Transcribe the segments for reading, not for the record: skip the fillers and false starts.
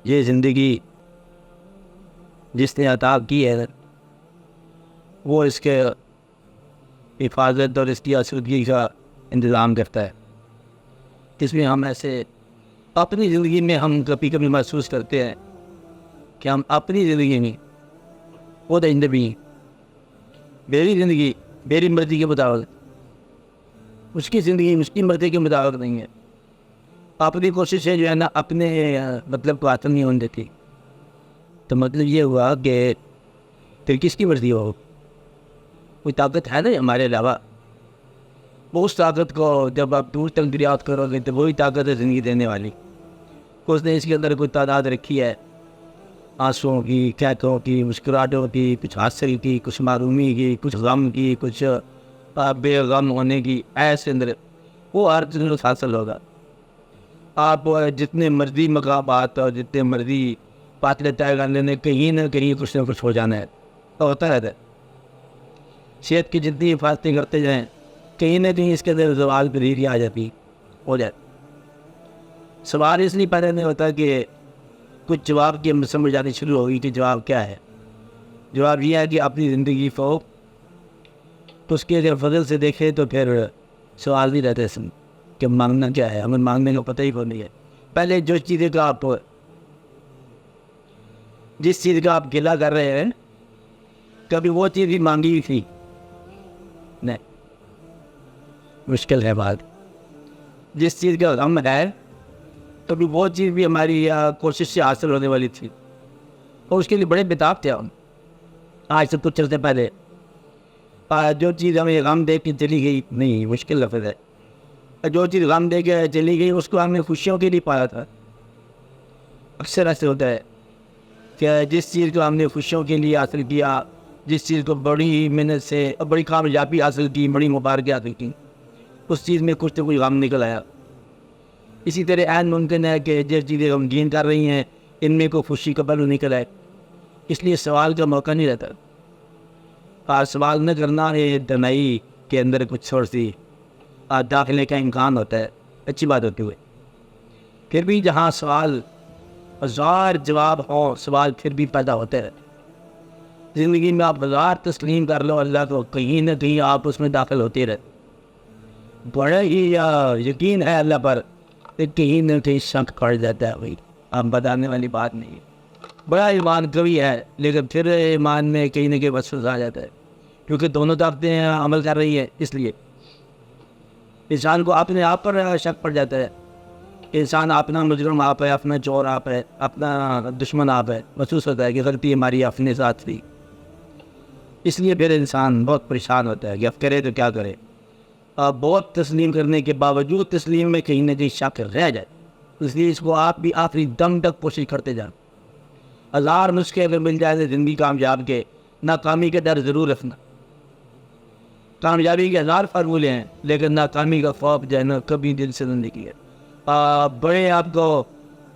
یہ زندگی جس نے عطا کی ہے وہ اس کے حفاظت اور اس کی آسودگی کا انتظام کرتا ہے. اس میں ہم ایسے اپنی زندگی میں ہم کبھی کبھی محسوس کرتے ہیں کہ ہم اپنی زندگی میں وہ دہندے بھی ہیں. میری زندگی میری مرضی کے مطابق، اس کی زندگی اس کی مرضی کے مطابق نہیں ہے. اپنی کوششیں جو ہے نا اپنے مطلب کو حاصل نہیں ہونے دیتی. تو مطلب یہ ہوا کہ پھر کس کی مرضی ہو؟ کوئی طاقت ہے نا ہمارے علاوہ. وہ اس طاقت کو جب آپ دور تک دریافت کرو گے تو وہی طاقت ہے زندگی دینے والی. اس نے اس کے اندر کوئی تعداد رکھی ہے، آنسوؤں کی، قحطوں کی، مسکراہٹوں کی، کچھ حاصل کی، کچھ معرومی کی، کچھ غم کی، کچھ بے غم ہونے کی. ایسے اندر وہ ہر چیز حاصل ہوگا. آپ جتنے مرضی مقامات اور جتنے مرضی فاصلے طے کر لینے، کہیں نہ کہیں کچھ نہ کچھ ہو جانا ہے. تو ہوتا رہتا ہے. صحت کی جتنی حفاظتیں کرتے جائیں کہیں نہ کہیں اس کے اندر زوال پذیری آ جاتی ہو جاتی. سوال اس لیے پیدا نہیں ہوتا کہ کچھ جواب کی سمجھ آنی شروع ہوگی کہ جواب کیا ہے. جواب یہ ہے کہ اپنی زندگی کو تو اس کے اگر فضل سے دیکھے تو پھر سوال نہیں رہتے سن کہ مانگنا کیا ہے. ہمیں مانگنے کا پتہ ہی کون نہیں ہے. پہلے جو چیزیں کا آپ جس چیز کا آپ گلا کر رہے ہیں کبھی وہ چیز بھی مانگی ہوئی تھی؟ نہیں، مشکل ہے بات. جس چیز کا غم ہے کبھی وہ چیز بھی ہماری کوشش سے حاصل ہونے والی تھی اور اس کے لیے بڑے بتاب تھے ہم. آج سے کچھ چلتے پہلے جو چیز ہمیں غم دے کے چلی گئی، نہیں مشکل لفظ ہے، جو چیز غم دے کے چلی گئی اس کو ہم نے خوشیوں کے لیے پایا تھا. اکثر ایسے ہوتا ہے کہ جس چیز کو ہم نے خوشیوں کے لیے حاصل کیا، جس چیز کو بڑی محنت سے بڑی کامیابی حاصل کی، بڑی مبارکیں حاصل کی، اس چیز میں کچھ نہ کوئی غم نکل آیا. اسی طرح عین ممکن ہے کہ جس چیزیں غمگین کر رہی ہیں ان میں کوئی خوشی کا پہلو نکل آئے. اس لیے سوال کا موقع نہیں رہتا. سوال نہ کرنا ہے دنائی کے اندر کچھ تھوڑی سی داخلے کا امکان ہوتا ہے، اچھی بات ہوتی ہوئے. پھر بھی جہاں سوال ہزار جواب ہوں سوال پھر بھی پیدا ہوتے ہیں. زندگی میں آپ ہزار تسلیم کر لو اللہ کو، کہیں نہ کہیں آپ اس میں داخل ہوتے رہتے. بڑا ہی یقین ہے اللہ پر، کہیں نہ کہیں شک پڑ جاتا ہے. بھائی آپ بتانے والی بات نہیں ہے. بڑا ایمان قوی ہے لیکن پھر ایمان میں کہیں نہ کہیں وسوسہ آ جاتا ہے کیونکہ دونوں طاقتیں عمل کر رہی ہیں. اس لیے انسان کو اپنے آپ پر شک پڑ جاتا ہے. انسان اپنا مجرم آپ ہے، اپنا چور آپ ہے، اپنا دشمن آپ ہے. محسوس ہوتا ہے کہ غلطی ہماری اپنے ساتھ تھی. اس لیے پھر انسان بہت پریشان ہوتا ہے کہ اب کرے تو کیا کرے. بہت تسلیم کرنے کے باوجود تسلیم میں کہیں نہ کہیں شک رہ جائے. اس لیے اس کو آپ بھی آخری دم تک کوشش کرتے جائیں. ہزار نسخے اگر مل جائے زندگی کامیاب کے، ناکامی کا ڈر ضرور رکھنا. کامیابی کے ہزار فارمولے ہیں لیکن ناکامی کا خوف جو ہے نا کبھی دل سے زندگی ہے. بڑے آپ کو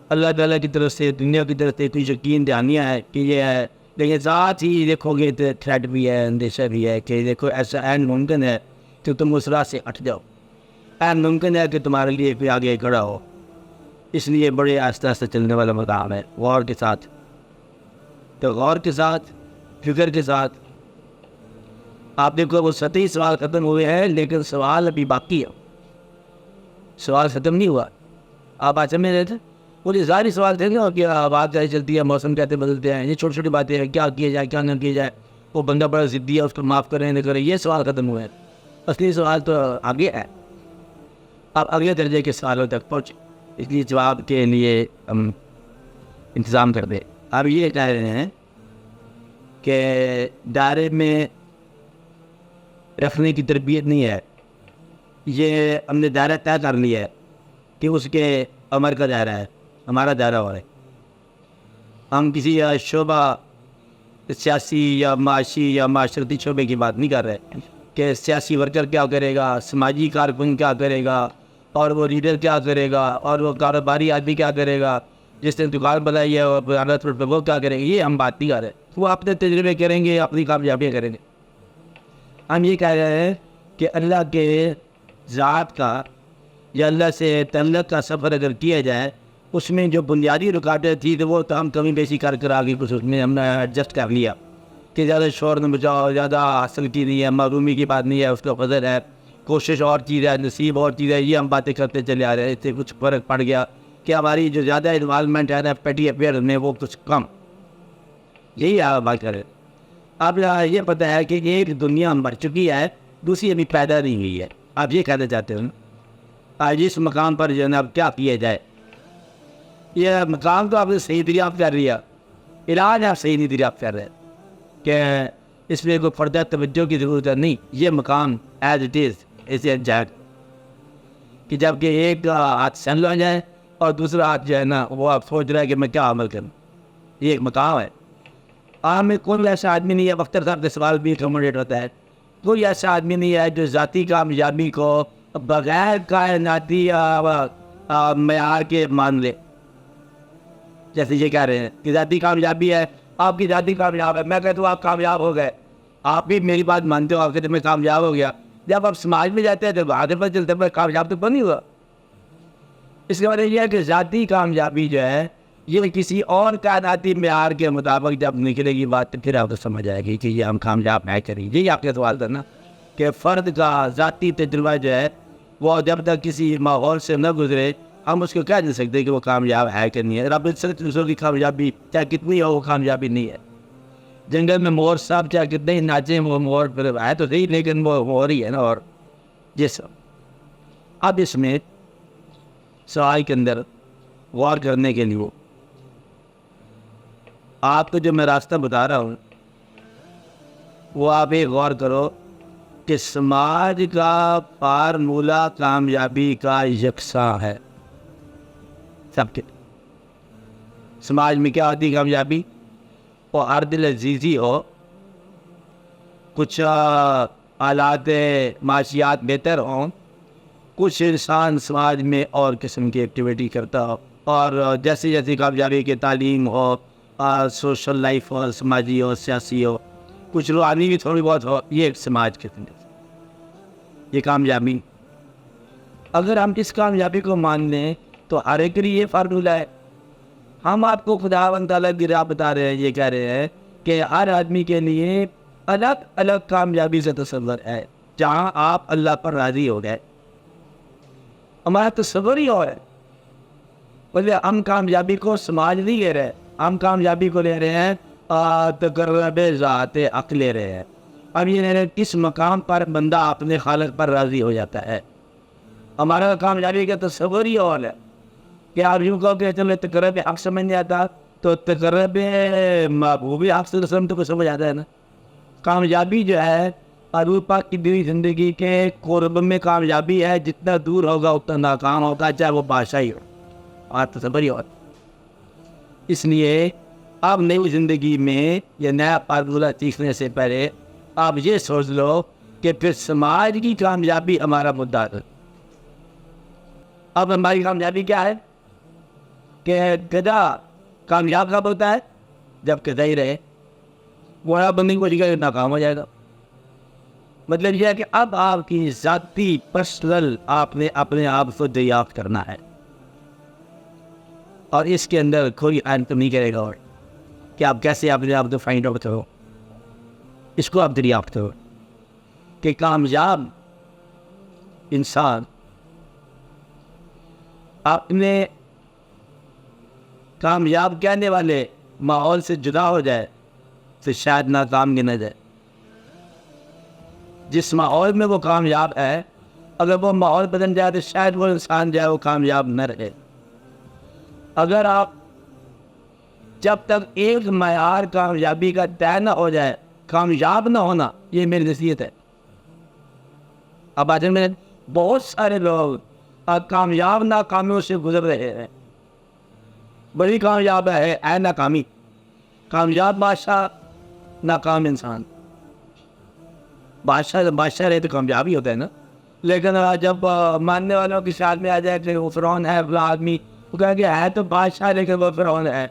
اللہ تعالیٰ کی طرف سے، دنیا کی طرف سے کوئی یقین دہانیاں ہے کہ یہ ہے، لیکن ساتھ ہی دیکھو گے تو تھریٹ بھی ہے، اندیشہ بھی ہے کہ دیکھو ایسا عین ممکن ہے کہ تم اس راہ سے ہٹ جاؤ. عین ممکن ہے کہ تمہارے لیے کوئی آگے کھڑا ہو. اس لیے بڑے آہستہ آہستہ چلنے والا مقام ہے. غور کے ساتھ، تو غور کے ساتھ، فکر کے ساتھ. آپ دیکھو وہ سطحی سوال ختم ہوئے ہیں لیکن سوال ابھی باقی ہے. سوال ختم نہیں ہوا. آپ آج سمجھ رہے تھے وہ جو ظاہری سوال تھے نا کہ بات کیسے چلتی ہے، موسم کیسے بدلتے ہیں، یہ چھوٹی چھوٹی باتیں ہیں، کیا کیا جائے کیا نہ کیا جائے، وہ بندہ بڑا ضدی ہے اس کو معاف کریں نہ کریں، یہ سوال ختم ہوئے ہیں. اصلی سوال تو آگے ہے. آپ اگلے درجے کے سوالوں تک پہنچے. اس لیے جواب کے لیے ہم انتظام کر دیں. آپ یہ کہہ رہے ہیں کہ دائرے میں رکھنے کی تربیت نہیں ہے. یہ ہم نے دائرہ طے کر لیا ہے کہ اس کے عمر کا دائرہ ہے، ہمارا دائرہ ہو رہا ہے. ہم کسی شعبہ سیاسی یا معاشی یا معاشرتی شعبے کی بات نہیں کر رہے کہ سیاسی ورکر کیا کرے گا، سماجی کارکن کیا کرے گا، اور وہ لیڈر کیا کرے گا، اور وہ کاروباری آدمی کیا کرے گا، جس نے دکان بنائی ہے وہ کیا کرے گا. یہ ہم بات نہیں کر رہے. وہ اپنے تجربے کریں گے، اپنی کامیابیاں کریں گے. ہم یہ کہہ رہے ہیں کہ اللہ کے ذات کا یا اللہ سے تعلق کا سفر اگر کیا جائے اس میں جو بنیادی رکاوٹیں تھیں تو وہ تو ہم کمی بیشی کر آگے کچھ اس میں ہم نے ایڈجسٹ کر لیا کہ زیادہ شور نہ بچاؤ، زیادہ حاصل کی نہیں ہے، معرومی کی بات نہیں ہے، اس کا فضل ہے، کوشش اور چیز ہے، نصیب اور چیز ہے، یہ ہم باتیں کرتے چلے آ رہے ہیں. اس سے کچھ فرق پڑ گیا کہ ہماری جو زیادہ انوالومنٹ ہے نا پیٹی افیئر میں وہ کچھ کم. یہی آپ بات کریں. اب یہ پتہ ہے کہ ایک دنیا مر چکی ہے، دوسری ابھی پیدا نہیں ہوئی ہے. آپ یہ کہنا چاہتے ہو آج اس مقام پر جو ہے نا اب کیا کیا جائے؟ یہ مقام تو آپ نے صحیح دریافت کر لیا، علاج آپ صحیح نہیں دریافت کر رہے کہ اس میں کوئی فردہ توجہ کی ضرورت ہے. نہیں، یہ مقام ایز اٹ از ایسے ایگزیکٹ کہ جب کہ ایک ہاتھ سن ہو جائے اور دوسرا ہاتھ جو ہے نا وہ آپ سوچ رہے ہیں کہ میں کیا عمل کروں. یہ ایک مقام ہے. آپ میں کوئی ایسا آدمی نہیں ہے، اختر صاحب کے سوال بھی اکوموڈیٹ ہوتا ہے، کوئی ایسا آدمی نہیں ہے جو ذاتی کامیابی کو بغیر کائناتی معیار کے مان لے. جیسے یہ کہہ رہے ہیں کہ ذاتی کامیابی ہے، آپ کی ذاتی کامیاب ہے، میں کہتا ہوں آپ کامیاب ہو گئے، آپ بھی میری بات مانتے ہو، آپ کہتے ہیں میں کامیاب ہو گیا. جب آپ سماج میں جاتے ہیں تو آگے پر چلتے ہیں کامیاب تو نہیں ہوا. اس کا مطلب یہ ہے کہ ذاتی کامیابی جو ہے یہ کسی اور کائناتی معیار کے مطابق جب نکلے گی بات تو پھر آپ کو سمجھ آئے گی کہ یہ ہم کامیاب ہے کریں. یہی آپ کے سوال تھا نا کہ فرد کا ذاتی تجربہ جو ہے وہ جب تک کسی ماحول سے نہ گزرے ہم اس کو کہہ نہیں سکتے کہ وہ کامیاب ہے کہ نہیں ہے. رب العزت دوسروں کی کامیابی چاہے کتنی ہو وہ کامیابی نہیں ہے. جنگل میں مور صاحب چاہے کتنے ہی ناچیں وہ مور پھر ہے تو صحیح لیکن وہ مور ہی ہے نا. اور جس اب اس میں سوال کے اندر غور کرنے کے لیے آپ کو جو میں راستہ بتا رہا ہوں وہ آپ ایک غور کرو کہ سماج کا فارمولہ کامیابی کا یکساں ہے سب کے. سماج میں کیا ہوتی کامیابی؟ وہ ارد العزیزی ہو، کچھ آلات معاشیات بہتر ہوں، کچھ انسان سماج میں اور قسم کی ایکٹیویٹی کرتا ہو، اور جیسی جیسی کامیابی کی تعلیم ہو، سوشل لائف ہو، سماجی ہو، سیاسی ہو، کچھ روحانی بھی تھوڑی بہت ہو، یہ ایک سماج کے اندر یہ کامیابی. اگر ہم اس کامیابی کو مان لیں تو ہر ایک کے لیے یہ فارمولہ ہے. ہم آپ کو خداوند تعالیٰ کی راہ بتا رہے ہیں، یہ کہہ رہے ہیں کہ ہر آدمی کے لیے الگ الگ کامیابی سے تصور ہے. جہاں آپ اللہ پر راضی ہو گئے ہمارا تصور ہی اور ہے. بولے ہم کامیابی کو سماج نہیں لے رہے، ہم کامیابی کو لے رہے ہیں تقرب ذات حق لے رہے ہیں. اب یہ کس مقام پر بندہ اپنے خالق پر راضی ہو جاتا ہے. ہمارا کامیابی کا تصور ہی اور ہے کہ آپ یوں کہو کہ چلو تقرب حق سمجھ نہیں آتا تو تقرب محبوب حق سے رسم تو سمجھ آتا ہے نا. کامیابی جو ہے حضور پاک کی دی زندگی کے قرب میں کامیابی ہے، جتنا دور ہوگا اتنا ناکام ہوگا، چاہے وہ بادشاہی ہو. آپ تصور ہی اور. اس لیے آپ نئی زندگی میں یہ نیا فارمولہ سیکھنے سے پہلے آپ یہ سوچ لو کہ پھر سماج کی کامیابی ہمارا مدعا ہے. اب ہماری کامیابی کیا ہے کہ گدھا کامیاب کب ہوتا ہے؟ جب گدھا ہی رہے. وہ بندی کو جگہ ناکام ہو جائے گا. مطلب یہ ہے کہ اب آپ کی ذاتی پرسنل آپ نے اپنے آپ کو دریافت کرنا ہے، اور اس کے اندر کوئی تو نہیں کرے گا اور کہ آپ کیسے اپنے آپ کو فائنڈ آؤٹ کرو. اس کو آپ دریافت کرو کہ کامیاب انسان اپنے کامیاب کہنے والے ماحول سے جدا ہو جائے تو شاید ناکام گنا جائے. جس ماحول میں وہ کامیاب ہے اگر وہ ماحول بدل جائے تو شاید وہ انسان جو ہے وہ کامیاب نہ رہے. اگر آپ جب تک ایک معیار کامیابی کا طے نہ ہو جائے کامیاب نہ ہونا، یہ میری نصیحت ہے. اب آج میں بہت سارے لوگ کامیاب ناکامیوں سے گزر رہے ہیں. بڑی کامیاب ہے اے ناکامی. کامیاب بادشاہ، ناکام انسان. بادشاہ رہے تو کامیاب ہی ہوتا ہے نا. لیکن جب ماننے والوں کی ساتھ میں آ جائے کہ وہ فرعون ہے فلاں آدمی، وہ کہہ کہ ہے تو بادشاہ لیکن وہ فرعون ہے.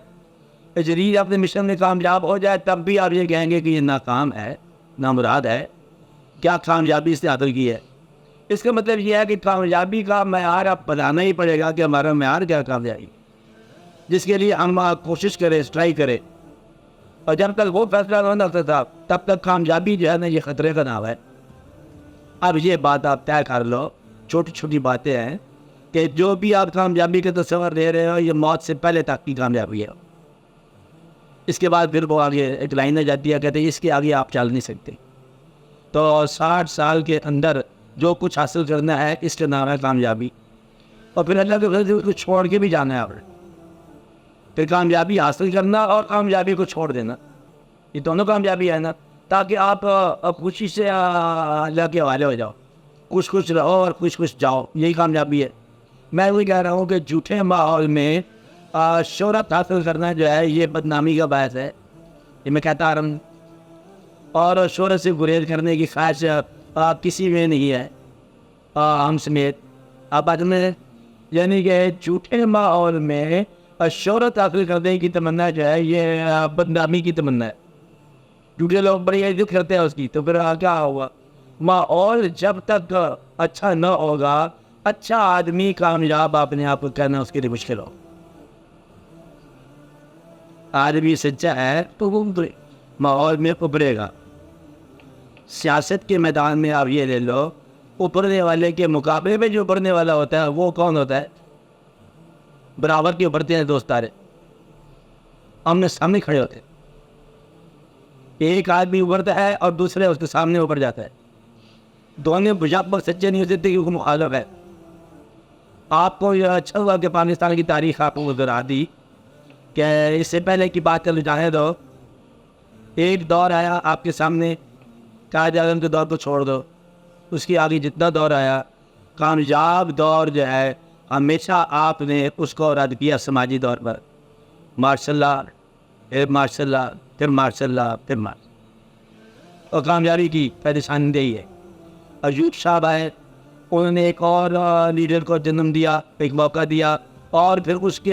جدید اپنے مشن میں کامیاب ہو جائے تب بھی آپ یہ کہیں گے کہ یہ ناکام ہے، نامراد ہے. کیا کامیابی اس نے حاصل کی ہے؟ اس کا مطلب یہ ہے کہ کامیابی کا معیار اب بتانا ہی پڑے گا کہ ہمارا معیار کیا کامیابی. جس کے لیے ہم کوشش کریں، ٹرائی کریں، اور جب تک وہ فیصلہ نہ ہوتا تھا تب تک کامیابی جو ہے نا یہ خطرے کا نام ہے۔ اب یہ بات آپ طے کر لو، چھوٹی چھوٹی باتیں ہیں کہ جو بھی آپ کامیابی کے تصور لے رہے ہو یہ موت سے پہلے تک کی کامیابی ہے۔ اس کے بعد پھر وہ آگے ایک لائن آ جاتی ہے، کہتے ہیں اس کے آگے آپ چل نہیں سکتے۔ تو 60 سال کے اندر جو کچھ حاصل کرنا ہے اس کا نام ہے کامیابی، اور پھر اللہ کے فضل سے اس کو چھوڑ کے بھی جانا ہے آپ نے۔ پھر کامیابی حاصل کرنا اور کامیابی کو چھوڑ دینا، یہ دونوں کامیابی ہے نا، تاکہ آپ خوشی سے اللہ کے حوالے ہو جاؤ، خوش خوش رہو اور خوش خوش جاؤ، یہی کامیابی ہے۔ میں وہی کہہ رہا ہوں کہ جھوٹے ماحول میں شہرت حاصل کرنا جو ہے یہ بدنامی کا باعث ہے، یہ میں کہتا آ رہا ہوں، اور شہرت سے گریز کرنے کی خواہش کسی میں نہیں ہے، ہم سمیت آپ آج میں، یعنی کہ جھوٹے ماحول میں شہرت حاصل کرنے کی تمنا جو ہے یہ بدنامی کی تمنا ہے۔ جھوٹے لوگ بڑی عزت کرتے ہیں اس کی، تو پھر کیا ہوگا؟ ماحول جب تک اچھا نہ ہوگا، اچھا آدمی کامیاب اپنے آپ کو کہنا اس کے لیے مشکل ہو۔ آدمی سچا ہے تو وہ ماحول میں ابھرے گا۔ سیاست کے میدان میں آپ یہ لے لو، ابھرنے والے کے مقابلے میں جو ابھرنے والا ہوتا ہے وہ کون ہوتا ہے؟ برابر کے ابھرتے ہیں دوست تارے، آمنے سامنے کھڑے ہوتے ہیں، ایک آدمی ابھرتا ہے اور دوسرے اس کے سامنے ابھر جاتا ہے، دونوں بجاپر سچے نہیں ہو سکتے کیونکہ مخالف ہے۔ آپ کو یہ اچھا ہوا کہ پاکستان کی تاریخ آپ کو نظر آ دی کہ اس سے پہلے کی بات چلو جانے دو، ایک دور آیا آپ کے سامنے، قائد اعظم کے دور کو چھوڑ دو، اس کی آگے جتنا دور آیا کامیاب دور جو ہے ہمیشہ آپ نے اس کو رد کیا سماجی طور پر، ماشاء اللہ، پھر ماشاء اللہ، پھر ماشاء اللہ، پھر اور کامیابی کی پریشانی دہی ہے۔ ایوب صاحب آئے، انہوں نے ایک اور لیڈر کو جنم دیا، ایک موقع دیا، اور پھر اس کے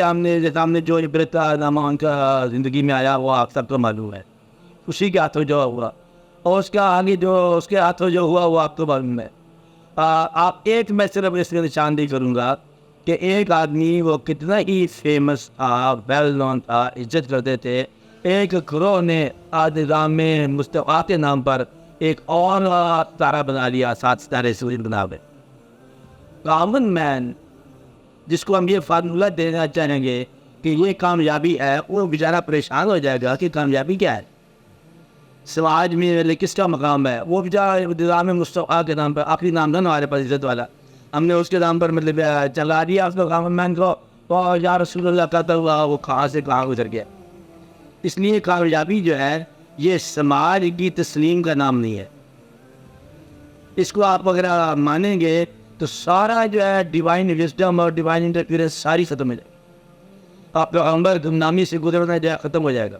سامنے جو عبرت نامہ ان کا زندگی میں آیا وہ آپ سب کو معلوم ہے، اسی کے ہاتھوں جو ہوا، اور اس کا آگے جو اس کے ہاتھوں جو ہوا وہ آپ کو معلوم ہے۔ آپ ایک میں صرف اس کی نشاندہی کروں گا کہ ایک آدمی وہ کتنا ہی فیمس تھا، ویل نون تھا، عزت کرتے تھے، ایک گروہ نے نظام میں مصطفیٰ کے نام پر ایک اور تارہ بنا لیا، 7 ستارے سورج بنا ہوئے۔ کامن مین جس کو ہم یہ فارمولہ دینا چاہیں گے کہ یہ کامیابی ہے، وہ بیچارہ پریشان ہو جائے گا کہ کامیابی کیا ہے، سماج میں کس کا مقام ہے۔ وہ بیچارہ نظام مصطفیٰ کے نام پر، آخری نام تھا نا ہمارے پاس عزت والا، ہم نے اس کے نام پر مطلب چلا دیا اس کو کامن مین کو، تو یا رسول اللہ کہتا ہوا وہ کہاں سے کہاں گزر گیا۔ اس لیے کامیابی جو ہے یہ سماج کی تسلیم کا نام نہیں ہے، اس کو آپ اگر مانیں گے تو سارا جو ہے ڈیوائن وزڈم اور ڈیوائن انٹرفیئرنس ساری ختم ہو جائے گی، آپ پیغمبر گمنامی سے گزرنا جو ہے ختم ہو جائے گا۔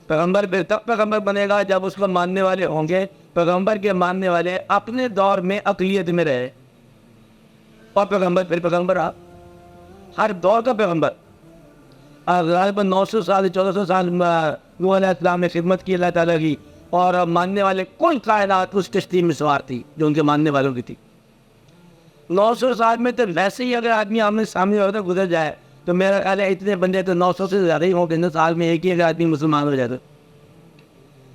پیغمبر پھر تب پیغمبر بنے گا جب اس کو ماننے والے ہوں گے، پیغمبر کے ماننے والے اپنے دور میں اقلیت میں رہے، اور پیغمبر پھر پیغمبر آپ ہر دور کا پیغمبر، غالباً 900 سال 1400 سال نوح علیہ السلام نے خدمت کی اللہ تعالیٰ کی، اور ماننے والے کوئی کائنات اس کشتی میں سوار تھی جو ان کے ماننے والوں کی تھی۔ 900 سال میں تو ویسے ہی اگر آدمی آمنے سامنے ہوتا گزر جائے تو میرا خیال ہے اتنے بندے تو 900 سے زیادہ ہی ہوں گے، سال میں ایک ہی اگر آدمی مسلمان ہو جائے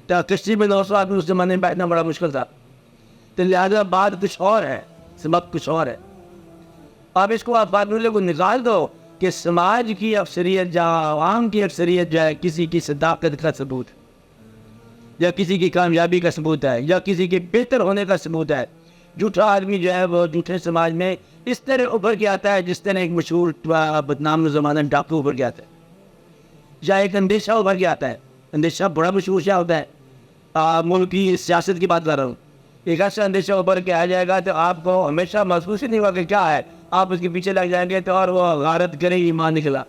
تو کشتی میں 900 آدمی اس زمانے میں بیٹھنا بڑا مشکل تھا، تو لہٰذا بات کچھ اور ہے، سبق کچھ اور ہے۔ اب اس کو آپ فارمولے کو نکال دو کہ سماج کی اکثریت یا عوام کی اکثریت جو ہے کسی کی صداقت کا ثبوت، یا کسی کی کامیابی کا ثبوت ہے، یا کسی کے بہتر ہونے کا ثبوت ہے۔ جھوٹا آدمی جو ہے وہ جھوٹے سماج میں اس طرح ابھر کے آتا ہے جس طرح ایک مشہور بدنام زمانہ ڈاکو ابھر کے آتا ہے، یا ایک اندیشہ ابھر کے آتا ہے۔ اندیشہ بڑا مشہور شاہ ہوتا ہے، ملک کی سیاست کی بات کر رہا ہوں۔ ایک ایسا اندیشہ ابھر کے آ جائے گا تو آپ کو ہمیشہ محسوس ہی نہیں ہوگا کہ کیا ہے، آپ اس کے پیچھے لگ جائیں گے تو اور وہ غارت کرے ایمان نکلا،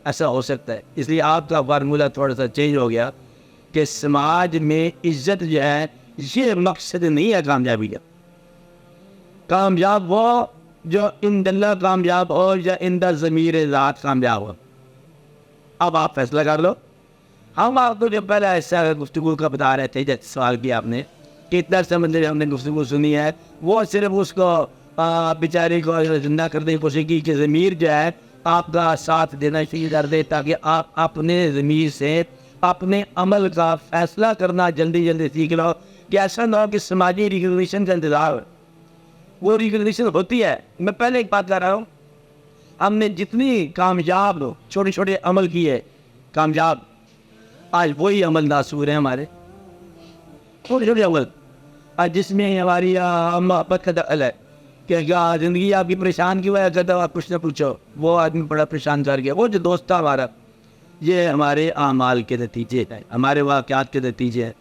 ایسا ہو سکتا ہے۔ اس لیے آپ کا فارمولہ تھوڑا سا چینج ہو گیا کہ سماج میں عزت جو ہے یہ مقصد نہیں ہے کامیابی کا۔ کامیاب وہ جو ان اللہ کامیاب ہو یا ان دا ضمیر ذات کامیاب ہو۔ اب آپ فیصلہ کر لو۔ ہم آپ کو جو پہلا حصہ گفتگو کا بتا رہے تھے، جیسے سوال کیا آپ نے کہ اتنا سمندر ہم نے گفتگو سنی ہے، وہ صرف اس کو بیچارے کو زندہ کرنے کی کوشش کی کہ ضمیر جو ہے آپ کا ساتھ دینا شروع کر دے تاکہ آپ اپنے ضمیر سے اپنے عمل کا فیصلہ کرنا جلدی جلدی سیکھ لو کہ ایسا نہ ہو کہ سماجی ریکگنیشن کا انتظار ہو. وہ ریکگنیشن ہوتی ہے. میں پہلے ایک بات کر رہا ہوں, ہم نے جتنی کامیاب چھوٹے چھوٹے عمل کیے کامیاب, آج وہی عمل ناسور ہیں ہمارے چھوٹے چھوٹے عمل, آج جس میں ہماری محبت کا دخل ہے کہ کیا زندگی آپ کی پریشان کیوں ہے, کہتا آپ کچھ نہ پوچھو, وہ آدمی بڑا پریشان کر گیا, وہ جو دوست تھا ہمارا. یہ ہمارے اعمال کے نتیجے ہیں, ہمارے واقعات کے نتیجے ہیں.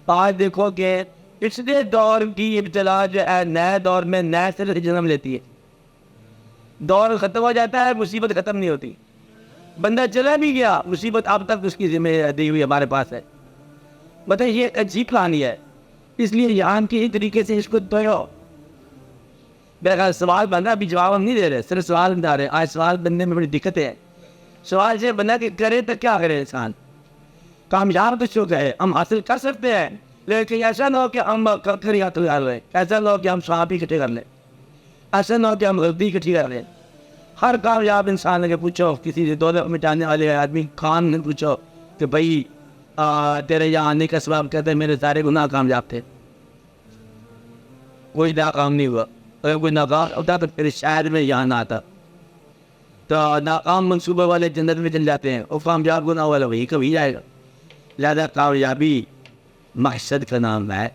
آج دیکھو کہ پچھلے دور کی ابتلا جو ہے نئے دور میں نئے سرے سے جنم لیتی ہے. دور ختم ہو جاتا ہے, مصیبت ختم نہیں ہوتی. بندہ چلا بھی گیا, مصیبت اب تک اس کی ذمہ دی ہوئی ہمارے پاس ہے. بتائیں یہ عجیب کہانی ہے. اس لیے یہاں کے طریقے سے اس کو دو میرا سوال بندہ ابھی جواب ہم نہیں دے رہے, صرف سوال بتا رہے ہیں. آج سوال بننے میں بڑی دقتیں ہیں. سوال سے بندہ کہ کرے تو کیا کرے انسان, کامیاب تو شو ہے ہم حاصل کر سکتے ہیں, لیکن ایسا نہ ہو کہ ہم کر ہاتھ لگا لیں, ایسا نہ ہو کہ ہم سواب اکٹھے کر لیں, ایسا نہ ہو کہ ہم غلطی اکٹھی کر لیں. ہر کامیاب انسان اگر پوچھو کسی سے دولت مٹانے والے آدمی خان نے پوچھو کہ بھائی تیرے یہاں آنے کا سبب کہتے ہیں میرے سارے گناہ کامیاب تھے, کوئی ناکام نہیں ہوا. اگر کوئی ناکام ہوتا تو پھر شاید میں یہاں نہ آتا. تو ناکام منصوبہ والے جنت میں چل جاتے ہیں, اور کامیاب گناہ والا وہی کبھی جائے گا. لہٰذا کامیابی مقصد کا نام ہے.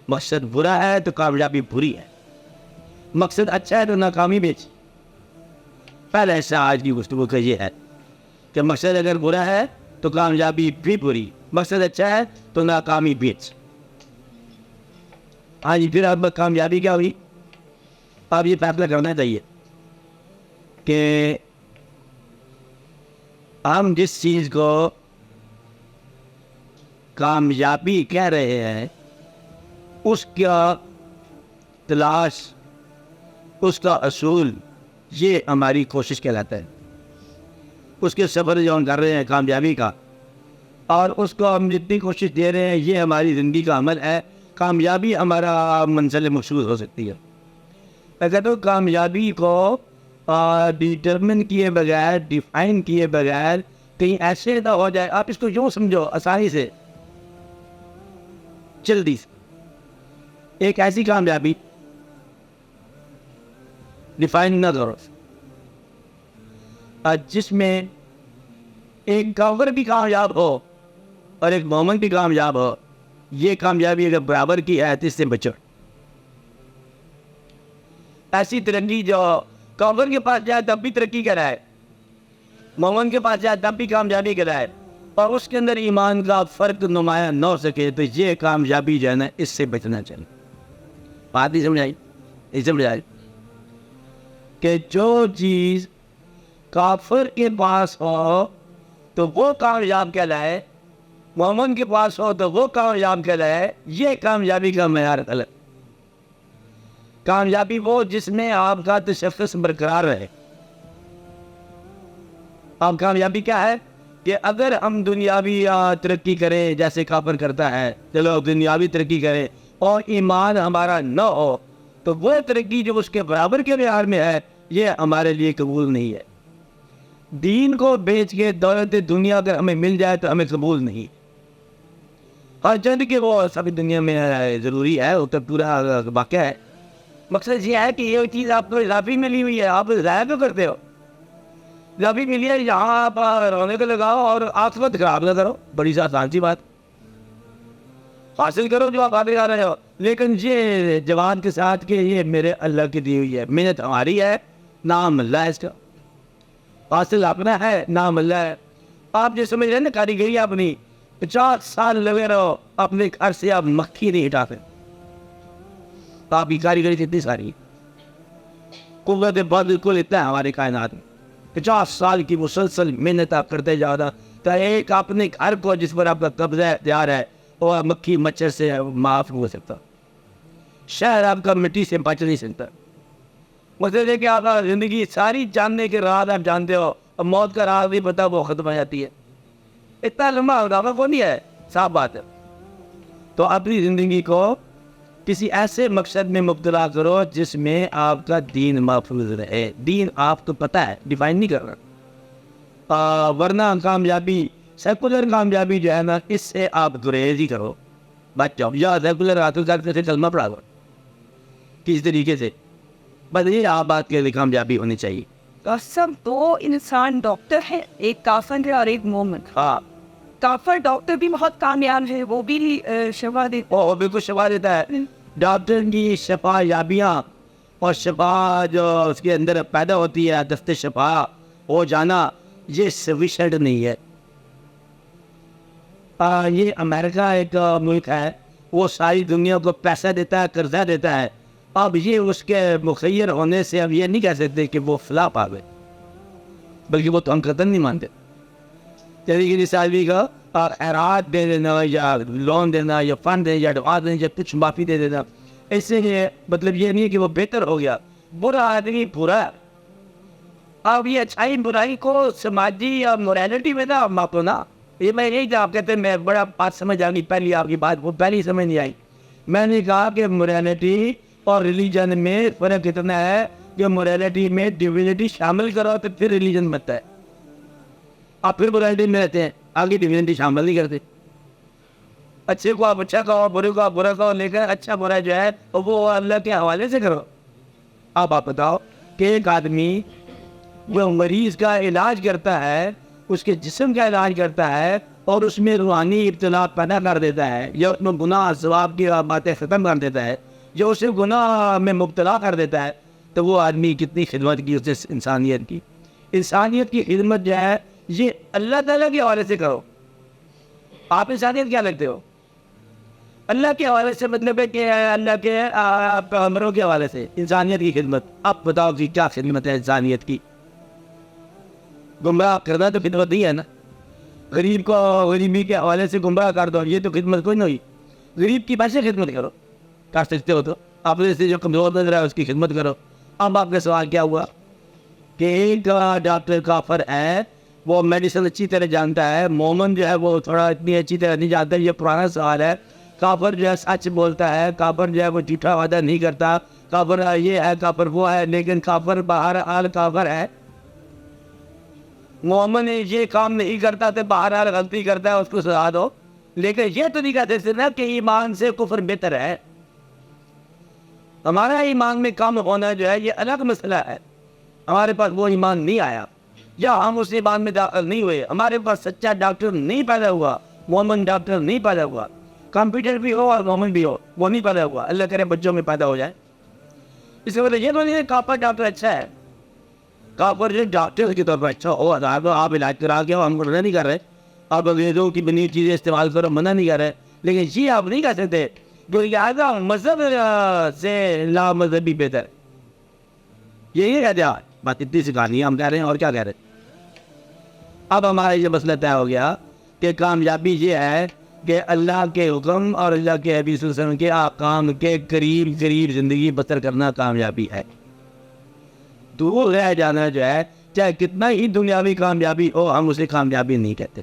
مقصد برا ہے تو کامیابی بری ہے, مقصد اچھا ہے تو ناکامی بیچ. پہلے ایسا آج کی گفتگو کا یہ ہے کہ مقصد اگر برا ہے تو کامیابی بھی بری, مقصد اچھا ہے تو ناکامی بیچ. ہاں جی, پھر اب کامیابی کیا ہوئی؟ اب یہ فیصلہ کرنا چاہیے کہ ہم جس چیز کو کامیابی کہہ رہے ہیں اس کا تلاش, اس کا اصول, یہ ہماری کوشش کہلاتا ہے. اس کے سفر جو ہم کر رہے ہیں کامیابی کا, اور اس کو ہم جتنی کوشش دے رہے ہیں, یہ ہماری زندگی کا عمل ہے. کامیابی ہمارا منزل مقصود ہو سکتی ہے. میں کہتا ہوں کامیابی کو ڈیٹرمن کیے بغیر, ڈیفائن کیے بغیر کہیں ایسے نہ ہو جائے. آپ اس کو یوں سمجھو آسانی سے, جلدی سے, ایک ایسی کامیابی ڈیفائن نہ کرو جس میں ایک کافر بھی کامیاب ہو اور ایک مومن بھی کامیاب ہو. یہ کامیابی اگر برابر کی ہے تو اس سے بچو. ایسی ترقی جو کافر کے پاس جائے تب بھی ترقی کرائے, مومن کے پاس جائے تب بھی کامیابی کرائے, اور اس کے اندر ایمان کا فرق نمایاں نہ ہو سکے, تو یہ کامیابی جو ہے نا اس سے بچنا چاہیے. بات نہیں سمجھ آئی؟ نہیں سمجھ آئی کہ جو چیز کافر کے پاس ہو تو وہ کامیاب کہلائے, مومن کے پاس ہو تو وہ کامیاب کہلائے. یہ کامیابی کا معیار الگ. کامیابی وہ جس میں آپ کا تشخص برقرار رہے. اب کامیابی کیا ہے کہ اگر ہم دنیاوی ترقی کریں جیسے کافر کرتا ہے, چلو دنیاوی ترقی کریں, اور ایمان ہمارا نہ ہو تو وہ ترقی جو اس کے برابر کے معیار میں ہے یہ ہمارے لیے قبول نہیں ہے. دین کو بیچ کے دولت دنیا اگر ہمیں مل جائے تو ہمیں قبول نہیں. ہر چند کہ وہ سبھی دنیا میں ضروری ہے, وہ تو پورا واقعہ ہے. مقصد یہ ہے کہ یہ چیز آپ کو اضافی ملی ہوئی ہے, آپ ضائع کیوں کرتے ہو؟ اضافی ملی ہے, یہاں آپ رونے کو لگاؤ اور آخرت خراب نہ کرو. بڑی سی آسان سی بات, حاصل کرو جو آپ آگے جا رہے ہو, لیکن یہ جوان کے ساتھ کہ یہ میرے اللہ کی دی ہوئی ہے, محنت ہماری ہے, نام اللہ ہے, اس کا حاصل اپنا ہے, نام اللہ ہے. آپ جو سمجھ رہے ہیں نا کاریگری اپنی, 50 سال لگے رہو اپنے گھر سے آپ مکھی نہیں ہٹاتے. آپ کی کاریگری اتنی ساری قوت بالکل اتنا ہے ہماری کائنات میں, 50 سال کی مسلسل محنت آپ کرتے جاؤ نا, تو ایک اپنے گھر کو جس پر آپ کا قبضہ اختیار ہے وہ مکھی مچھر سے معاف نہیں ہو سکتا. شہر آپ کا مٹی سے بچ نہیں سکتا. مطلب ہے کہ آپ زندگی ساری جاننے کے راز آپ جانتے ہو, اور موت کا راز نہیں پتا وہ ختم ہو جاتی ہے. اتنا لمبا ہنگامہ کون نہیں ہے, صاف بات ہے. تو اپنی زندگی کو کسی ایسے مقصد میں مبتلا کرو جس میں آپ کا دین محفوظ رہے. دین آپ کو پتہ ہے, ڈیفائن نہیں کر رہا. ورنہ کامیابی, سیکولر کامیابی جو ہے نا, اس سے آپ گریز ہی کرو, بچ جاؤ. یا سیکولر حاصل کرتے تھے کلمہ پڑھا کرو کس طریقے سے, بس یہ آپ بات کے لیے کامیابی ہونی چاہیے. سب دو انسان ڈاکٹر ہیں, ایک کافر ہے اور ایک مومن. ہاں, کافر ڈاکٹر بھی بہت کامیاب ہے, وہ بھی شفا دیتا وہ بالکل شفا دیتا ہے. ڈاکٹر کی شفا یابیاں اور شفا جو اس کے اندر پیدا ہوتی ہے, دست شفا ہو جانا, یہ سفیشینٹ نہیں ہے. یہ امریکہ ایک ملک ہے, وہ ساری دنیا کو پیسہ دیتا ہے, قرضہ دیتا ہے. اب یہ اس کے مخیر ہونے سے اب یہ نہیں کہہ سکتے کہ وہ فلاپ آ گئے, بلکہ وہ تو ہم قطن نہیں مانتے. جیسے کہ جس آدمی کا خیرات دے دینا, یا لون دینا, یا فنڈ دینا, یا ایڈوانس دینا, یا کچھ معافی دے دینا, اس سے یہ مطلب یہ نہیں ہے کہ وہ بہتر ہو گیا. برا آدمی برا ہے. اب یہ اچھائی برائی کو سماجی یا مورالٹی میں نا ماپو نا. یہ میں یہی آپ کہتے ہیں, میں بڑا بات سمجھ آ گئی پہلی آپ کی بات, وہ پہلی سمجھ نہیں آئی. میں نے کہا کہ مورالٹی اور ریلیجن میں فرق اتنا ہے کہ مورالٹی میں ڈیوینٹی شامل کرو تو پھر ریلیجن بنتا ہے. آپ پھر مورالٹی میں رہتے ہیں, آگے ڈیوینٹی شامل نہیں کرتے. اچھے کو آپ اچھا کہو, برے کو آپ برا کہو, لیکن اچھا برا جو ہے وہ اللہ کے حوالے سے کرو. اب آپ بتاؤ کہ ایک آدمی وہ مریض کا علاج کرتا ہے, اس کے جسم کا علاج کرتا ہے, اور اس میں روحانی ابتلا پیدا کر دیتا ہے, یا اس میں گناہ ثواب کی باتیں ختم کر دیتا ہے, جو اسے گناہ میں مبتلا کر دیتا ہے, تو وہ آدمی کتنی خدمت کی اس انسانیت کی. انسانیت کی خدمت جو ہے یہ اللہ تعالیٰ کے حوالے سے کرو. آپ انسانیت کیا لگتے ہو؟ اللہ کے حوالے سے, مطلب ہے کہ اللہ کے پیغمبروں کے حوالے سے انسانیت کی خدمت. اب بتاؤ کہ کیا خدمت ہے انسانیت کی؟ گمراہ کرنا تو خدمت نہیں ہے نا. غریب کو غریبی کے حوالے سے گمراہ کر دو, یہ تو خدمت کوئی نہیں ہوئی. غریب کی ویسے خدمت کرو, کر سکتے ہو تو. آپ نے سے جو کمزور نظر ہے اس کی خدمت کرو. اب آپ کا سوال کیا ہوا کہ ایک ڈاکٹر کافر ہے, وہ میڈیسن اچھی طرح جانتا ہے, مومن جو ہے وہ تھوڑا اتنی اچھی طرح نہیں جانتا. یہ پرانا سوال ہے. کافر جو ہے سچ بولتا ہے, کافر جو ہے وہ جھوٹا وعدہ نہیں کرتا, کافر یہ ہے, کافر وہ ہے, لیکن کافر بہرحال کافر ہے. مومن یہ کام نہیں کرتا تو بہرحال غلطی کرتا ہے, اس کو سزا دو. لیکن یہ تو نہیں کہتے تھے نا کہ ایمان سے کفر بہتر ہے. ہمارا ایمان میں کم ہونا جو ہے یہ الگ مسئلہ ہے. ہمارے پاس وہ ایمان نہیں آیا, یا ہم اس ایمان میں داخل نہیں ہوئے. ہمارے پاس سچا ڈاکٹر نہیں پیدا ہوا, مومن ڈاکٹر نہیں پیدا ہوا. کمپیوٹر بھی ہو اور مومن بھی ہو, وہ نہیں پیدا ہوا. اللہ کرے بچوں میں پیدا ہو جائے. اس کے بعد یہ تو نہیں ہے کافر ڈاکٹر اچھا ہے. کافر جو ڈاکٹر کے طور پر اچھا ہو, آپ علاج کرا کے ہم منع نہیں کر رہے, آپ انگریزوں کی بنی چیزیں استعمال کرو, منع نہیں کر رہے, لیکن یہ آپ نہیں کہہ سکتے کہ لہٰذا مذہب سے لا مذہبی بہتر. یہی کہتے ہیں. بات اتنی سی کہانی ہم کہہ رہے ہیں, اور کیا کہہ رہے ہیں. اب ہمارا یہ مسئلہ طے ہو گیا کہ کامیابی یہ ہے کہ اللہ کے حکم اور اللہ کے حبیب صلی اللہ علیہ وسلم کے احکام کے قریب قریب زندگی بسر کرنا کامیابی ہے. دور رہ جانا جو ہے, چاہے کتنا ہی دنیاوی کامیابی ہو, ہم اسے کامیابی نہیں کہتے.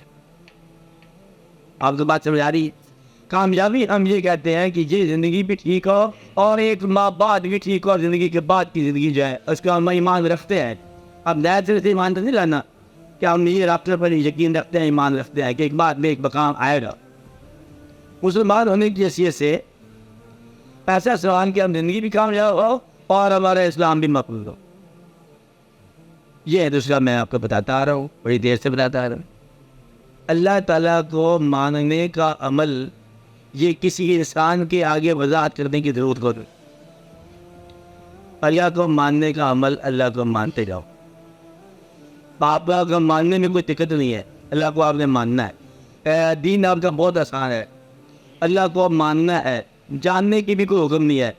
آپ کو بات سمجھ آ رہی ہے؟ کامیابی ہم یہ کہتے ہیں کہ یہ زندگی بھی ٹھیک ہو, اور ایک ماں بعد بھی ٹھیک ہو, اور زندگی کے بعد کی زندگی جو ہے اس کا ہم ایمان رکھتے ہیں. اب نئے طرح سے ایمان تو نہیں لانا کہ ہم یہ رابطے پر یقین رکھتے ہیں, ایمان رکھتے ہیں کہ ایک بعد میں ایک مقام آئے گا. مسلمان ہونے کی حیثیت سے ایسا سوال کہ ہم زندگی بھی کامیاب ہو اور ہمارا اسلام بھی مقبول ہو. یہ ہے دوسرا میں آپ کو بتاتا آ رہا ہوں, بڑی دیر سے بتاتا آ رہا ہوں. اللہ تعالیٰ کو ماننے کا عمل یہ کسی انسان کے آگے وضاحت کرنے کی ضرورت کو. اللہ کو ماننے کا عمل اللہ کو مانتے جاؤ. آپ کو ماننے میں کوئی دقت نہیں ہے, اللہ کو آپ نے ماننا ہے. دین آپ کا بہت آسان ہے. اللہ کو ماننا ہے, جاننے کی بھی کوئی حکم نہیں ہے.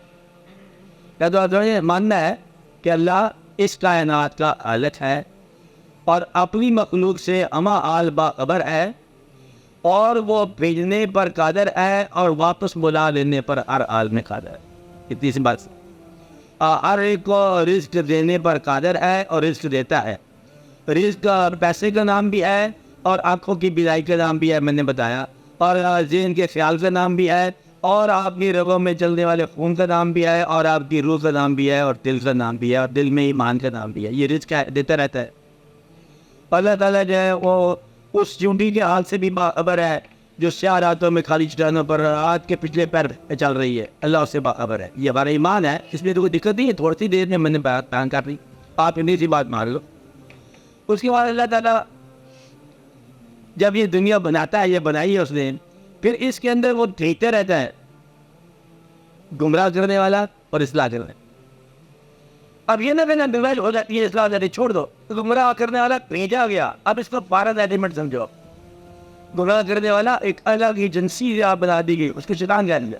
کیا تو ماننا ہے کہ اللہ اس کائنات کا خالق ہے, اور اپنی مخلوق سے اما آل باخبر ہے, اور وہ بھیجنے پر قادر ہے, اور واپس بلا لینے پر ہر حال میں قادر ہے. اتنی سی بات. ہر ایک کو رزق دینے پر قادر ہے اور رزق دیتا ہے. رزق پیسے کا نام بھی ہے, اور آنکھوں کی بینائی کا نام بھی ہے, میں نے بتایا, اور ذہن کے خیال کا نام بھی ہے, اور آپ کی رگوں میں چلنے والے خون کا نام بھی ہے، اور آپ کی روح کا نام بھی ہے، اور دل کا نام بھی ہے، اور دل میں ایمان کا نام بھی ہے. یہ رزق دیتا رہتا ہے. اللہ تعالیٰ جو ہے وہ اس چونٹی کے حال سے بھی باخبر ہے جو سیاہ راتوں میں خالی چٹانوں پر رات کے پچھلے پیر پہ چل رہی ہے. اللہ اس سے باخبر ہے. یہ ہمارا ایمان ہے، اس میں تو کوئی دقت نہیں ہے. تھوڑی سی دیر میں نے بات بیان کر دی، آپ اتنی سی بات مان لو. اس کے بعد اللہ تعالیٰ جب یہ دنیا بناتا ہے، یہ بنائی ہے اس نے، پھر اس کے اندر وہ بھیجتا رہتا ہے گمراہ کرنے والا اور اصلاح کرنے. اب یہ نہ کہنا ڈیوائڈ ہو جاتی ہے، اصلاح جاتی چھوڑ دو. گمراہ کرنے والا بھیجا گیا. اب اس کو 12 ایلیمنٹ سمجھو. گمراہ کرنے والا ایک الگ ہی جنسی آپ بنا دی گئی، اس کو شیطان کہہ دیا،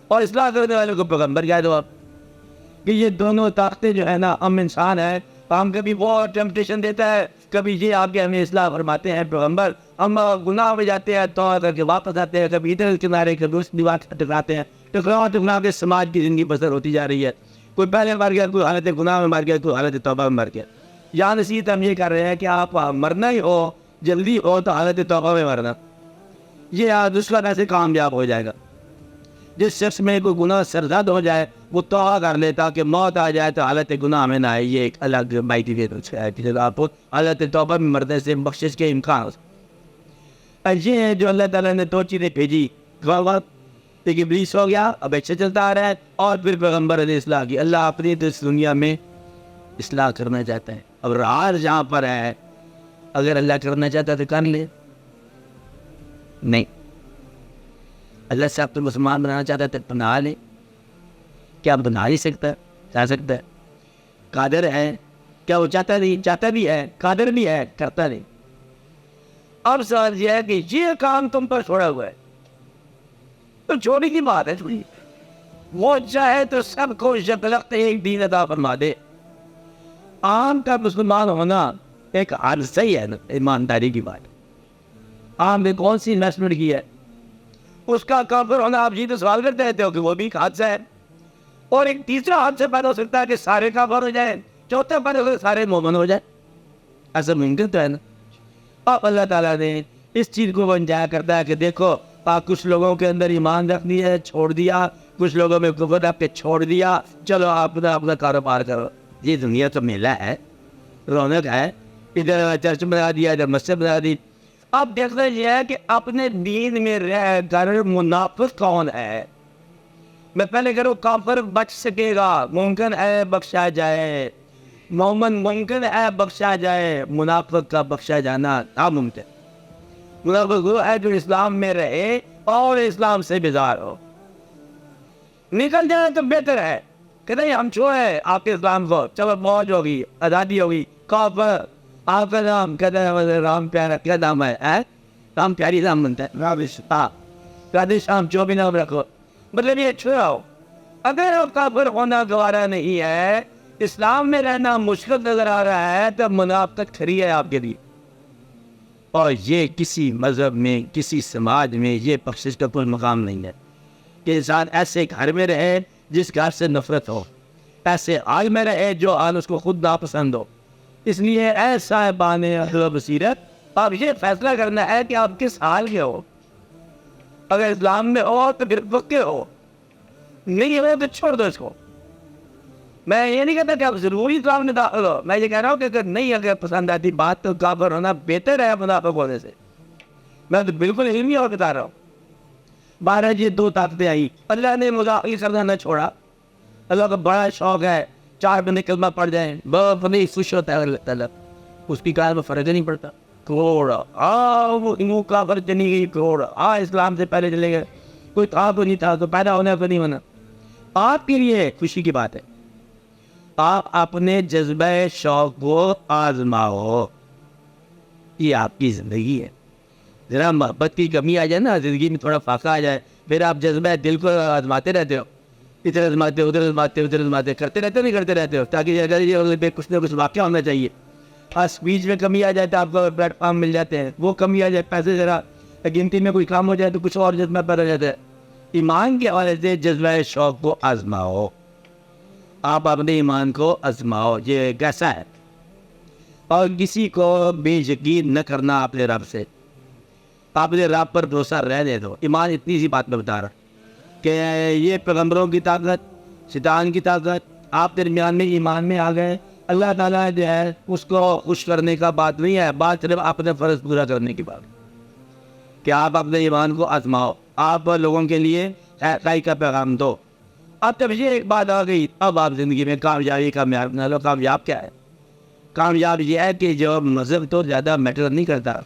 اور اصلاح کرنے والے کو پیغمبر کہہ دو آپ. کہ یہ دونوں طاقتیں جو ہے نا، ہم انسان ہیں، ہم کبھی وہ ٹیمپٹیشن دیتا ہے، کبھی یہ آپ کے ہمیں اصلاح فرماتے ہیں پیغمبر. ہم گناہ میں جاتے ہیں، توبہ کر کے واپس آتے ہیں، کبھی ادھر کنارے کبھی اس دیوار سے ٹکراتے ہیں. ٹکرا کے سماج کی زندگی بسر ہوتی جا رہی ہے. کوئی پہلے مر گیا، کوئی حالت گناہ میں مر گیا، کوئی حالت توبہ میں مر گیا. یہاں نصیحت ہم یہ کر رہے ہیں کہ آپ مرنا ہی ہو، جلدی ہو تو حالت توبہ میں مرنا. یہ دشمن ایسے کامیاب ہو جائے گا. جس شخص میں کوئی گناہ سرزد ہو جائے وہ توبہ کر لے تاکہ موت آ جائے تو حالت گناہ میں نہ آئے. یہ ایک الگ بائٹی ہے کہ آپ حالت توبہ میں مرنے سے بخشش کے امکان ہو. یہ ہے جو اللہ تعالیٰ نے 2 چیزیں بھیجی. ایک ابلیس ہو گیا، اب اچھا چلتا آ رہا ہے، اور پھر پیغمبر نے اصلاح کی. اللہ اپنی اس دنیا میں اصلاح کرنا چاہتا ہے. اب راز جہاں پر ہے، اگر اللہ کرنا چاہتا ہے تو کر لے. نہیں، اللہ سے آپ تو مسلمان بنانا چاہتا ہے تو بنا لے. کیا بنا ہی سکتا ہے؟ چاہ سکتا ہے. قادر ہے، کیا وہ چاہتا نہیں؟ چاہتا بھی ہے، قادر بھی ہے، کرتا نہیں. اب سوال یہ ہے کہ یہ کام تم پر چھوڑا ہوا ہے تو چھوڑی کی بات ہے. چھوڑی وہ چاہے تو سب کو یکلخت ایک دین عطا فرما دے. عام کا مسلمان ہونا ایک حادثہ ہی ہے نا، ایمانداری کی بات. عام نے کون سی انویسٹمنٹ کی ہے؟ اس کا کافر ہونا آپ جی تو سوال کرتے رہتے ہو کہ وہ بھی ایک حادثہ ہے. اور ایک تیسرا حادثہ پیدا ہو سکتا ہے کہ سارے کافر ہو جائیں، چوتھا پیدا ہو سارے مومن ہو جائیں. ایسا ممکن تو ہے نا. اب اللہ تعالیٰ نے اس چیز کو بنجایا کرتا ہے کہ دیکھو کچھ لوگوں کے اندر ایمان رکھنی ہے، چھوڑ دیا. کچھ لوگوں میں کفر رکھ کے چھوڑ دیا. چلو آپ اپنا کاروبار کرو. یہ دنیا تو میلہ ہے، رونق ہے. ادھر چرچ بنا دیا، ادھر مسجد بنا دی. اب دیکھنا یہ ہے کہ اپنے دین میں رہ کر منافق کون ہے. میں پہلے کروں کافر بچ سکے گا، ممکن ہے بخشا جائے. مومن ممکن ہے بخشا جائے، منافق کا بخشا جانا ناممکن. منافق وہ ہے جو اسلام میں رہے اور اسلام سے بیزار ہو. نکل جائے تو بہتر ہے کہ نہیں ہم چھوڑے آپ کے اسلام کو. چلو موج ہوگی، آزادی ہوگی. کافر آپ کا نام کہتے ہیں رام پیارا، کیا نام ہے؟ رام پیاری نام بنتا ہے. رادھے شام جو بھی نام رکھو، مطلب یہ چھوڑاؤ. اگر آپ کافر ہونا گوارا نہیں ہے، اسلام میں رہنا مشکل نظر آ رہا ہے، تو منافقت کھری ہے آپ کے لیے. اور یہ کسی مذہب میں، کسی سماج میں یہ بخشش کا کوئی مقام نہیں ہے کہ انسان ایسے گھر میں رہے جس گھر سے نفرت ہو، ایسے حال میں رہے جو حال اس کو خود ناپسند ہو. اس لیے اے صاحبان عقل و بصیرت، آپ یہ فیصلہ کرنا ہے کہ آپ کس حال کے ہو. اگر اسلام میں ہو تو پھر پکے ہو، نہیں ہے تو چھوڑ دو اس کو. میں یہ نہیں کہتا کہ آپ ضروری اسلام میں داخل ہو. میں یہ کہہ رہا ہوں کہ اگر نہیں اگر پسند آتی بات تو کافر ہونا بہتر ہے منافق ہونے سے. میں تو بالکل علمی اور بتا رہا ہوں. 12 یہ 2 طاقتیں آئی. اللہ نے مذاکرہ کرنا نہ چھوڑا. اللہ کا بڑا شوق ہے 4 بندے کلمہ پڑھ جائیں، بہت نہیں خوش ہوتا ہے اللہ تعالیٰ. اس کی کار میں فرق نہیں پڑتا. کروڑ وہ کافر چلی گئی، کروڑ اسلام سے پہلے چلے گئے. کوئی تھا تو نہیں تھا، تو پیدا ہونا تو نہیں ہونا. آپ کے لیے خوشی کی بات ہے. آپ اپنے جذبہ شوق کو آزماؤ. یہ آپ کی زندگی ہے. ذرا محبت کی کمی آ جائے نا، زندگی میں تھوڑا فاقہ آ جائے، پھر آپ جذبہ دل کو آزماتے رہتے ہو. ادھر آزماتے ہو، ادھر آزماتے ہو، ادھر آزماتے کرتے رہتے نہیں کرتے رہتے ہو، تاکہ اگر یہ کچھ نہ کچھ واقعہ ہونا چاہیے. اسپیچ میں کمی آ جائے تو آپ کو پلیٹ فارم مل جاتے ہیں. وہ کمی آ جائے، پیسے ذرا گنتی میں کوئی کام ہو جائے تو کچھ اور جذبہ پیدا ہو جاتا ہے. ایمان کے حوالے سے جذبہ شوق کو آزماؤ. آپ اپنے ایمان کو آزماؤ. یہ کیسا ہے؟ اور کسی کو بے یقین نہ کرنا اپنے رب سے. اپنے رب پر بھروسہ رہنے دو. ایمان اتنی سی بات میں بتا رہا. کہ یہ پیغمبروں کی طاقت، شیطان کی طاقت، آپ درمیان میں ایمان میں آ گئے. اللہ تعالیٰ جو ہے اس کو خوش کرنے کا بات نہیں ہے، بات صرف اپنے فرض پورا کرنے کی بات کہ آپ اپنے ایمان کو آزماؤ، آپ لوگوں کے لیے خیر کا پیغام دو. اب جب یہ ایک بات آ گئی اب آپ زندگی میں کامیابی کامیاب نہ لو. کامیاب کیا ہے؟ کامیاب یہ ہے کہ جو مذہب تو زیادہ میٹر نہیں کرتا،